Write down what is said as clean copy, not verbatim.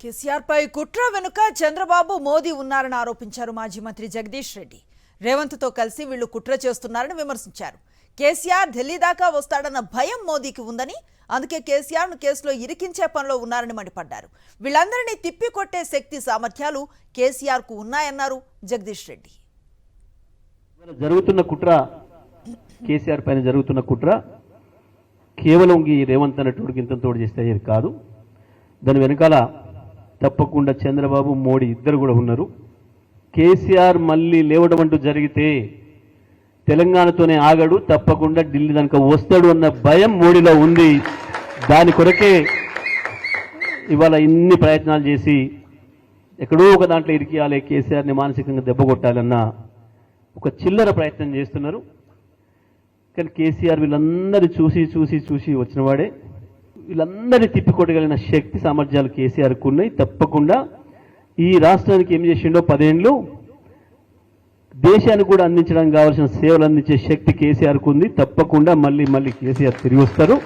కేసీఆర్ పై కుట్ర వెనుక చంద్రబాబు మోదీ ఉన్నారని ఆరోపించారు మాజీ మంత్రి జగదీష్ రెడ్డి. రేవంత్ తో కలిసి వీళ్లు కుట్ర చేస్తున్నారని విమర్శించారు. కేసీఆర్ ఢిల్లీ దాకా వస్తాడన్న భయం మోదీకి ఉందని, అందుకే కేసీఆర్ ను కేసులో ఇరికించే పనిలో ఉన్నారని మండిపడ్డారు. వీళ్ళందరినీ తిప్పికొట్టే శక్తి సామర్థ్యాలు కేసీఆర్ కు ఉన్నాయన్నారు జగదీష్ రెడ్డి. జరుగుతున్న కుట్ర, కేసీఆర్ పైన జరుగుతున్న కుట్ర కేవలం ఈ రేవంత్ అన్నటువంటి ఇంతతోడు చేస్తే అయ్యేది కాదు. దాని వెనకాల తప్పకుండా చంద్రబాబు మోడీ ఇద్దరు కూడా ఉన్నారు. కేసీఆర్ మళ్ళీ లేవడం అంటూ జరిగితే తెలంగాణతోనే ఆగడు, తప్పకుండా ఢిల్లీ దానికి వస్తాడు అన్న భయం మోడీలో ఉంది. దాని కొరకే ఇవాళ ఇన్ని ప్రయత్నాలు చేసి ఎక్కడో ఒక దాంట్లో ఇరికియాలి, కేసీఆర్ని మానసికంగా దెబ్బ కొట్టాలన్న ఒక చిల్లర ప్రయత్నం చేస్తున్నారు. కానీ కేసీఆర్ వీళ్ళందరూ చూసి చూసి చూసి వచ్చినవాడే. వీళ్ళందరినీ తిప్పికొట్టగలిగిన శక్తి సామర్థ్యాలు కేసీఆర్కు ఉన్నాయి. తప్పకుండా ఈ రాష్ట్రానికి ఏం చేసిండో 10 ఏళ్ళు దేశానికి కూడా అందించడానికి కావాల్సిన సేవలు అందించే శక్తి కేసీఆర్కు ఉంది. తప్పకుండా మళ్ళీ కేసీఆర్ తిరిగి వస్తారు.